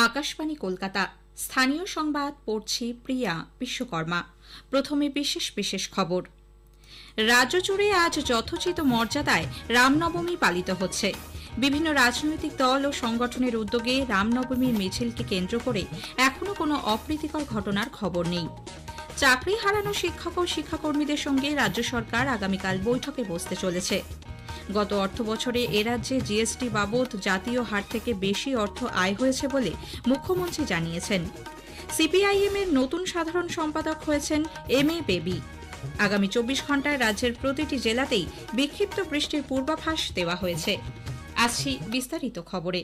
আকাশবাণী কলকাতা। স্থানীয় সংবাদ পড়ছি প্রিয়া বিশ্বকর্মা। প্রথমে বিশেষ বিশেষ খবর। রাজ্য জুড়ে আজ যথোচিত মর্যাদায় রামনবমী পালিত হচ্ছে। বিভিন্ন রাজনৈতিক দল ও সংগঠনের উদ্যোগে রামনবমীর মিছিলকে কেন্দ্র করে এখনও কোনো অপ্রীতিকর ঘটনার খবর নেই। চাকরি হারানো শিক্ষক ও শিক্ষাকর্মীদের সঙ্গে রাজ্য সরকার আগামীকাল বৈঠকে বসতে চলেছে। গত অর্থবছরে এ রাজ্যে জিএসটি বাবদ জাতীয় হার থেকে বেশি অর্থ আয় হয়েছে বলে মুখ্যমন্ত্রী জানিয়েছেন। সিপিআইএম এর নতুন সাধারণ সম্পাদক হয়েছেন এম.এ. বেবি। আগামী 24 ঘণ্টায় রাজ্যের প্রতিটি জেলাতেই বিক্ষিপ্ত বৃষ্টির পূর্বাভাস দেওয়া হয়েছে। আসছি বিস্তারিত খবরে।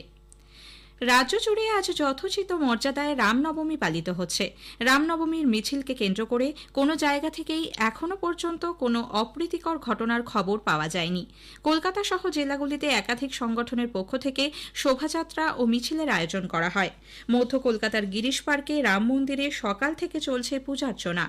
রাজ্য জুড়ে আজ যথোচিত মর্যাদায় রামনবমী পালিত হচ্ছে। রামনবমীর মিছিলকে কেন্দ্র করে কোনো জায়গা থেকেই এখনও পর্যন্ত কোনো অপ্রীতিকর ঘটনার খবর পাওয়া যায়নি। কলকাতা সহ জেলাগুলিতে একাধিক সংগঠনের পক্ষ থেকে শোভাযাত্রা ও মিছিলের আয়োজন করা হয়। মধ্য কলকাতার গিরিশ পার্কে রাম মন্দিরে সকাল থেকে চলছে পূজার্চনা।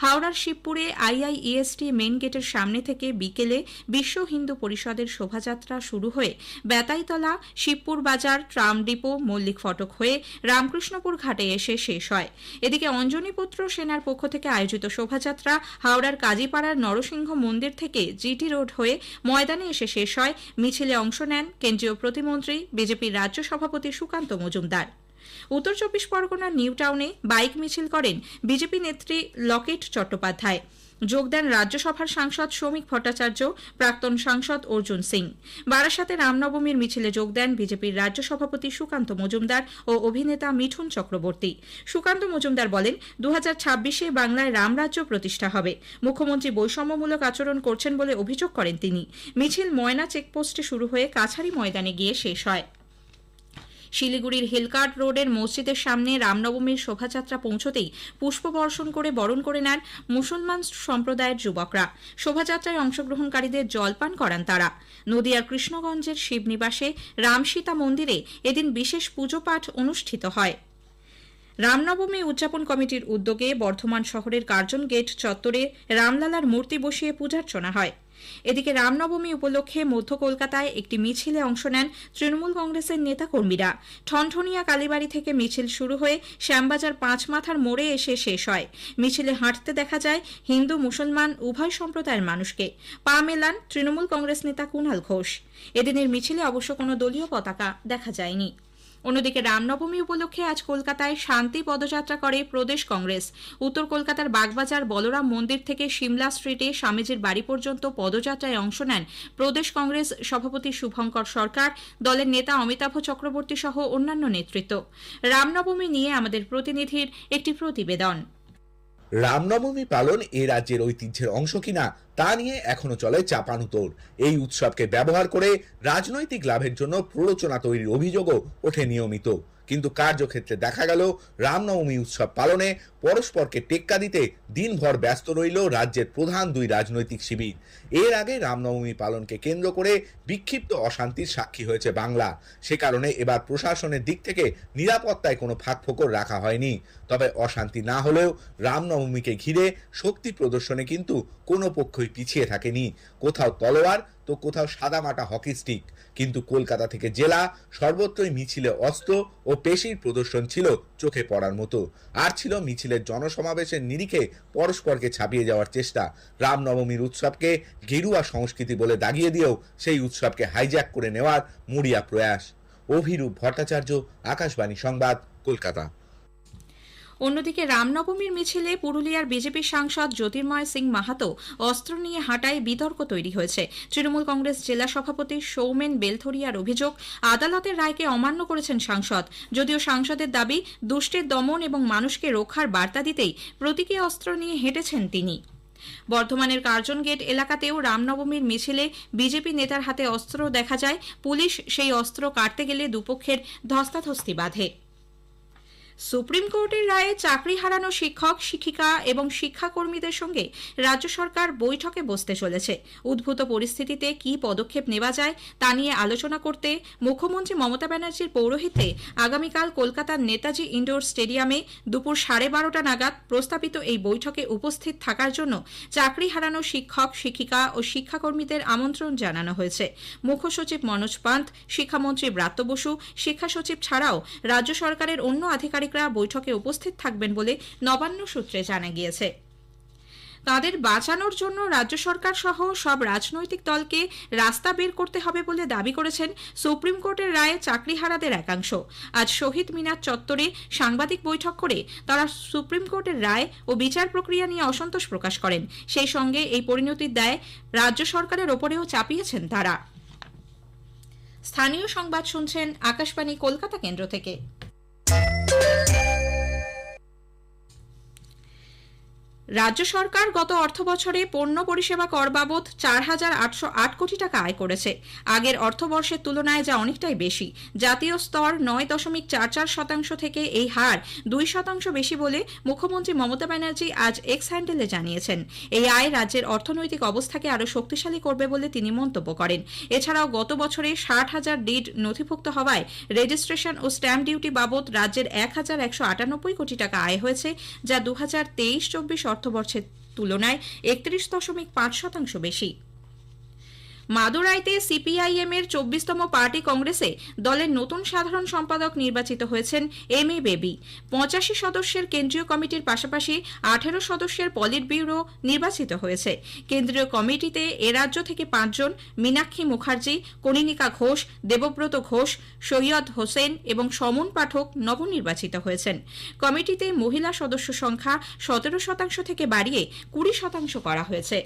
হাওড়ার শিবপুরে আইআইইএসটি মেন গেটের সামনে থেকে বিকেলে বিশ্ব হিন্দু পরিষদের শোভাযাত্রা শুরু হয়ে বেতাইতলা, শিবপুর বাজার, ট্রাম ডিপো, মল্লিক ফটক হয়ে রামকৃষ্ণপুর ঘাটে এসে শেষ হয়। এদিকে অঞ্জনীপুত্র সেনার পক্ষ থেকে আয়োজিত শোভাযাত্রা হাওড়ার কাজীপাড়ার নরসিংহ মন্দির থেকে জিটি রোড হয়ে ময়দানে এসে শেষ হয়। মিছিলে অংশ নেন কেন্দ্রীয় প্রতিমন্ত্রী বিজেপির রাজ্য সভাপতি সুকান্ত মজুমদার। উত্তর 24 পরগনার নিউ টাউনে বাইক মিছিল করেন বিজেপি নেত্রী লকেট চট্টোপাধ্যায়। যোগ দেন রাজ্যসভার সাংসদ শ্রমিক ভট্টাচার্য, প্রাক্তন সাংসদ অর্জুন সিং। বারাসাতে রামনবমীর মিছিলে যোগ দেন বিজেপির রাজ্য সভাপতি সুকান্ত মজুমদার ও অভিনেতা মিঠুন চক্রবর্তী। সুকান্ত মজুমদার বলেন, 2026-এ বাংলায় রামরাজ্য প্রতিষ্ঠা হবে। মুখ্যমন্ত্রী বৈষম্যমূলক আচরণ করছেন বলে অভিযোগ করেন তিনি। মিছিল ময়না চেকপোস্টে শুরু হয়ে কাছারি ময়দানে গিয়ে শেষ হয়। শিলিগুড়ির হিলকার্ট রোডের মসজিদের সামনে রামনবমীর শোভাযাত্রা পৌঁছতেই পুষ্পবর্ষণ করে বরণ করে নেন মুসলমান সম্প্রদায়ের যুবকরা। শোভাযাত্রায় অংশগ্রহণকারীদের জলপান করান তারা। নদিয়ার কৃষ্ণগঞ্জের শিবনিবাসে রামসীতা মন্দিরে এদিন বিশেষ পুজো পাঠ অনুষ্ঠিত হয়। রামনবমী উদযাপন কমিটির উদ্যোগে বর্ধমান শহরের কার্জন গেট চত্বরে রামলালার মূর্তি বসিয়ে পূজার্চনা হয়। এদিকে রামনবমী উপলক্ষে মধ্য কলকাতায় একটি মিছিলে অংশ নেন তৃণমূল কংগ্রেসের নেতাকর্মীরা। ঠনঠনিয়া কালীবাড়ি থেকে মিছিল শুরু হয়ে শ্যামবাজার পাঁচমাথার মোড়ে এসে শেষ হয়। মিছিলে হাঁটতে দেখা যায় হিন্দু মুসলমান উভয় সম্প্রদায়ের মানুষকে। পা মেলান তৃণমূল কংগ্রেস নেতা কুণাল ঘোষ। এদিনের মিছিলে অবশ্য কোনো দলীয় পতাকা দেখা যায়নি। অন্যদিকে রামনবমী উপলক্ষে আজ কলকাতায় শান্তি পদযাত্রা করে প্রদেশ কংগ্রেস। উত্তর কলকাতার বাগবাজার বলরাম মন্দির থেকে সিমলা স্ট্রিটে স্বামীজির বাড়ি পর্যন্ত পদযাত্রায় অংশ নেন প্রদেশ কংগ্রেস সভাপতি শুভঙ্কর সরকার, দলের নেতা অমিতাভ চক্রবর্তী সহ অন্যান্য নেতৃত্ব। রামনবমী নিয়ে আমাদের প্রতিনিধির একটি প্রতিবেদন। রামনবমী পালন এ রাজ্যের ঐতিহ্যের অংশ কিনা তা নিয়ে এখনো চলে চাপানুতোর। এই উৎসবকে ব্যবহার করে রাজনৈতিক লাভের জন্য প্ররোচনা তৈরির অভিযোগও ওঠে নিয়মিত। কিন্তু কার্যক্ষেত্রে দেখা গেল রামনবমী উৎসব পালনে পরস্পরকে টেক্কা দিতে দিনভর ব্যস্ত রইল রাজ্যের প্রধান দুই রাজনৈতিক শিবির। এর আগে রামনবমী পালনকে কেন্দ্র করে বিক্ষিপ্ত অশান্তির সাক্ষী হয়েছে বাংলা। সে কারণে এবার প্রশাসনের দিক থেকে নিরাপত্তায় কোনো ফাঁকফোকর রাখা হয়নি। তবে অশান্তি না হলেও রামনবমীকে ঘিরে শক্তি প্রদর্শনে কিন্তু কোনো পক্ষই পিছিয়ে থাকেনি। কোথাও তলোয়ার তো কোথাও সাদামাটা হকি স্টিক। কিন্তু কলকাতা থেকে জেলা সর্বত্রই মিছিলে অস্ত্র ও পেশির প্রদর্শন ছিল চোখে পড়ার মতো। আর ছিল মিছিলের জনসমাবেশের নিরিখে পরস্পরকে ছাপিয়ে যাওয়ার চেষ্টা। রামনবমীর উৎসবকে গেরুয়া সংস্কৃতি বলে দাগিয়ে দিয়েও সেই উৎসবকে হাইজ্যাক করে নেওয়ার মরিয়া প্রয়াস। অভিরূপ ভট্টাচার্য, আকাশবাণী সংবাদ, কলকাতা। অন্যদিকে রামনবমীর মিছিলে পুরুলিয়ার বিজেপি সাংসদ জ্যোতির্ময় সিং মাহাতো অস্ত্র নিয়ে হাঁটায় বিতর্ক তৈরি হয়েছে। তৃণমূল কংগ্রেস জেলা সভাপতি সৌমেন বেলথরিয়ার অভিযোগ, আদালতের রায়কে অমান্য করেছেন সাংসদ। যদিও সাংসদের দাবি, দুষ্টের দমন এবং মানুষকে রক্ষার বার্তা দিতেই প্রতীকী অস্ত্র নিয়ে হেঁটেছেন তিনি। বর্ধমানের কার্জন গেট এলাকাতেও রামনবমীর মিছিলে বিজেপি নেতার হাতে অস্ত্র দেখা যায়। পুলিশ সেই অস্ত্র কাটতে গেলে দুপক্ষের ধস্তাধস্তি বাধে। সুপ্রিম কোর্টের রায়ে চাকরি হারানো শিক্ষক শিক্ষিকা এবং শিক্ষাকর্মীদের সঙ্গে রাজ্য সরকার বৈঠকে বসতে চলেছে। উদ্ভূত পরিস্থিতিতে কী পদক্ষেপ নেওয়া যায় তা নিয়ে আলোচনা করতে মুখ্যমন্ত্রী মমতা ব্যানার্জির পৌরোহিত্যে আগামীকাল কলকাতার নেতাজি ইনডোর স্টেডিয়ামে দুপুর 12:30 নাগাদ প্রস্তাবিত এই বৈঠকে উপস্থিত থাকার জন্য চাকরি হারানো শিক্ষক শিক্ষিকা ও শিক্ষাকর্মীদের আমন্ত্রণ জানানো হয়েছে। মুখ্য সচিব মনোজ পান্থ, শিক্ষামন্ত্রী ব্রাত্য বসু, শিক্ষা সচিব ছাড়াও রাজ্য সরকারের অন্য আধিকারিকরা বৈঠকে উপস্থিত থাকবেন বলে নবান্ন সূত্রে জানা গিয়েছে। তাদের বাঁচানোর জন্য রাজ্য সরকার সহ সব রাজনৈতিক দলকে রাস্তা বের করতে হবে বলে দাবি করেছেন সুপ্রিম কোর্টের রায়ে চাকরিহারাদের একাংশ। আজ শহীদ মিনার চত্বরে সাংবাদিক বৈঠক করে তারা সুপ্রিম কোর্টের রায় ও বিচার প্রক্রিয়া নিয়ে অসন্তোষ প্রকাশ করেন। সেই সঙ্গে এই পরিণতির দায় রাজ্য সরকারের ওপরেও চাপিয়েছেন তারা। স্থানীয় সংবাদ শুনছেন আকাশবাণী কলকাতা কেন্দ্র থেকে। রাজ্য সরকার গত অর্থবছরে পণ্য পরিষেবা কর বাবদ 4,808 কোটি টাকা আয় করেছে। আগের অর্থবর্ষের তুলনায় যা অনেকটাই বেশি। জাতীয় স্তর 9.44% থেকে এই হার 2% বেশি বলে মুখ্যমন্ত্রী মমতা ব্যানার্জি আজ এক্স হ্যান্ডেলে জানিয়েছেন। এই আয় রাজ্যের অর্থনৈতিক অবস্থাকে আরও শক্তিশালী করবে বলে তিনি মন্তব্য করেন। এছাড়াও গত বছরে 60,000 ডিড নথিভুক্ত হওয়ায় রেজিস্ট্রেশন ও স্ট্যাম্প ডিউটি বাবদ রাজ্যের 1,198 কোটি টাকা আয় হয়েছে, যা 2023-24 অর্থবর্ষের তুলনায় 31.5% বেশি। মাদুরাইতে সিপিআইএম এর 24তম পার্টি কংগ্রেসে দলের নতুন সাধারণ সম্পাদক নির্বাচিত হয়েছেন এম এ বেবি। 85 সদস্যের কেন্দ্রীয় কমিটির পাশাপাশি 18 সদস্যের পলিট ব্যুরো নির্বাচিত হয়েছে। কেন্দ্রীয় কমিটিতে এ রাজ্য থেকে 5 জন, মীনাক্ষী মুখার্জি, কনিনিকা ঘোষ, দেবব্রত ঘোষ, সৈয়দ হোসেন এবং সমন পাঠক নবনির্বাচিত হয়েছেন। কমিটিতে মহিলা সদস্য সংখ্যা 17% থেকে বাড়িয়ে 20% করা হয়েছে।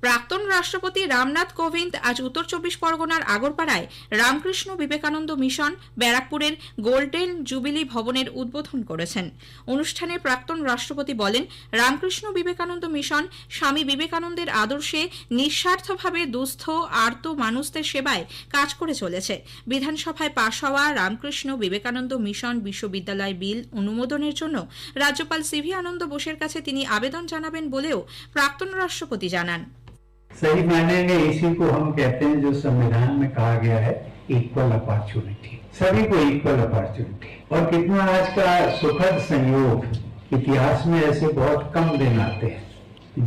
প্রাক্তন রাষ্ট্রপতি রামনাথ কোবিন্দ আজ উত্তর 24 পরগনার আগরপাড়ায় রামকৃষ্ণ বিবেকানন্দ মিশন ব্যারাকপুরের গোল্ডেন জুবিলি ভবনের উদ্বোধন করেছেন। অনুষ্ঠানে প্রাক্তন রাষ্ট্রপতি বলেন, রামকৃষ্ণ বিবেকানন্দ মিশন স্বামী বিবেকানন্দের আদর্শে নিঃস্বার্থভাবে দুস্থ আর্ত মানুষদের সেবায় কাজ করে চলেছে। বিধানসভায় পাশ হওয়া রামকৃষ্ণ বিবেকানন্দ মিশন বিশ্ববিদ্যালয় বিল অনুমোদনের জন্য রাজ্যপাল সিভি আনন্দ বোসের কাছে তিনি আবেদন জানাবেন বলেও প্রাক্তন রাষ্ট্রপতি জানান। सही मायने में इसी को हम कहते हैं जो संविधान में कहा गया है, इक्वल अपॉर्चुनिटी, सभी को इक्वल अपॉर्चुनिटी। और कितना आज का सुखद संयोग, इतिहास में ऐसे बहुत कम दिन आते हैं,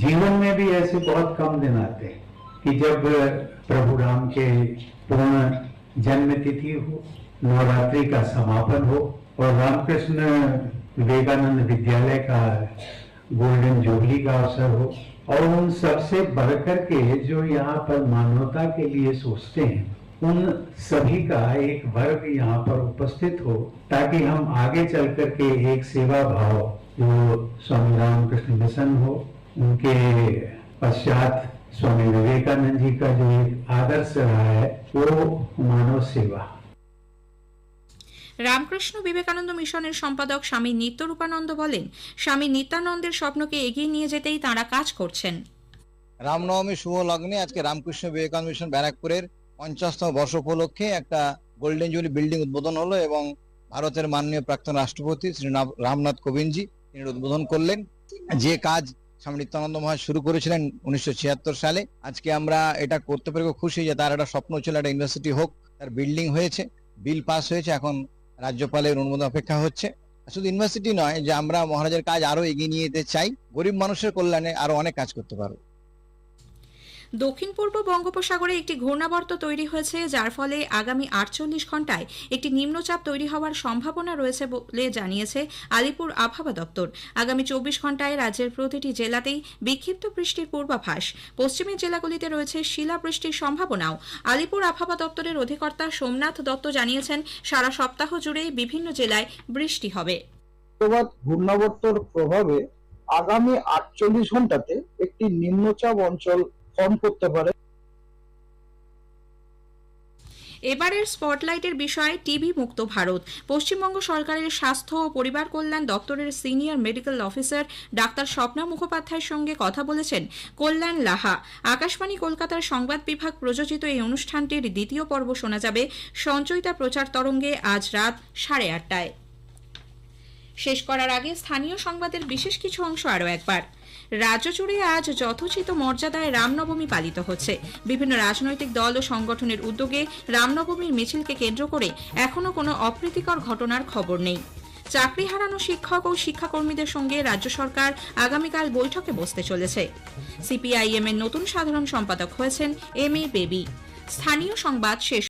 जीवन में भी ऐसे बहुत कम दिन आते हैं कि जब प्रभु राम के पूर्ण जन्म तिथि हो, नवरात्रि का समापन हो और रामकृष्ण विवेकानंद विद्यालय का गोल्डन जुबली का अवसर हो, और उन सबसे बढ़कर के जो यहाँ पर मानवता के लिए सोचते हैं, उन सभी का एक वर्ग यहाँ पर उपस्थित हो, ताकि हम आगे चल कर के एक सेवा भाव जो स्वामी रामकृष्ण मिशन हो, उनके पश्चात स्वामी विवेकानंद जी का जो एक आदर्श रहा है वो मानव सेवा। রামকৃষ্ণ বিবেকানন্দ মিশনের সম্পাদক স্বামী নিত্যরূপানন্দ বলেন, স্বামী নিত্যানন্দের স্বপ্নকে এগিয়ে নিয়ে যেতেই তাঁরা কাজ করছেন। রামনবমী শুভ লগ্নে আজকে রামকৃষ্ণ বিবেকানন্দ মিশন ব্যারাকপুরের 50তম বর্ষ উপলক্ষে একটা গোল্ডেন জুবিলি বিল্ডিং উদ্বোধন হলো এবং ভারতের মাননীয় প্রাক্তন রাষ্ট্রপতি শ্রী রামনাথ কোবিন্দজি তিনি উদ্বোধন করলেন। যে কাজ স্বামী নিত্যানন্দ মহাশয় শুরু করেছিলেন 1976 সালে, আজকে আমরা এটা করতে পেরে খুশি যে তার একটা স্বপ্ন ছিল একটা ইউনিভার্সিটি হোক, তার বিল্ডিং হয়েছে, বিল পাস হয়েছে, এখন রাজ্যপালের অনুমোদন অপেক্ষা হচ্ছে। শুধু ইউনিভার্সিটি নয়, যে আমরা মহারাজের কাজ আরো এগিয়ে নিয়ে যেতে চাই, গরিব মানুষের কল্যাণে আরো অনেক কাজ করতে পারবো। দক্ষিণ পূর্ব বঙ্গোপসাগরে একটি ঘূর্ণাবর্ত তৈরি হয়েছে, যার ফলে আগামী 48 ঘন্টায় একটি নিম্নচাপ তৈরি হওয়ার সম্ভাবনা রয়েছে বলে জানিয়েছে আলিপুর আবহাওয়া দপ্তর। আগামী 24 ঘন্টায় রাজ্যের প্রতিটি জেলাতেই বিক্ষিপ্ত বৃষ্টির পূর্বাভাস। পশ্চিমের জেলাগুলিতে রয়েছে শিলাবৃষ্টির সম্ভাবনাও। আলিপুর আবহাওয়া দপ্তরের অধিকর্তা সোমনাথ দত্ত জানিয়েছেন, সারা সপ্তাহ জুড়েই বিভিন্ন জেলায় বৃষ্টি হবে। ঘূর্ণাবর্তর প্রভাবে আগামী 48 ঘন্টাতে একটি নিম্নচাপ অঞ্চল ফর্ম করতে পারে। এবারের স্পটলাইটের বিষয় টিবি মুক্ত ভারত। পশ্চিমবঙ্গ সরকারের স্বাস্থ্য ও পরিবার কল্যাণ দপ্তরের senior medical officer doctor Swapna মুখোপাধ্যায়ের সঙ্গে কথা বলেছেন কল্যাণ লাহা। আকাশবাণী কলকাতার সংবাদ বিভাগ প্রযোজিত এই অনুষ্ঠানটির দ্বিতীয় পর্ব শোনা যাবে সঞ্চয়িতা প্রচার তরঙ্গে আজ রাত 8:30টায়। শেষ করার আগে স্থানীয় সংবাদের বিশেষ কিছু অংশ আরও একবার। রাজ্য জুড়ে আজ যথোচিত মর্যাদায় রামনবমী পালিত হচ্ছে। বিভিন্ন রাজনৈতিক দল ও সংগঠনের উদ্যোগে রামনবমীর মিছিলকে কেন্দ্র করে এখনও কোনো অপ্রীতিকর ঘটনার খবর নেই। চাকরি হারানো শিক্ষক ও শিক্ষাকর্মীদের সঙ্গে রাজ্য সরকার আগামীকাল বৈঠকে বসতে চলেছে। সিপিআইএম এর নতুন সাধারণ সম্পাদক হয়েছেন এম এ বেবি। স্থানীয় সংবাদ শেষ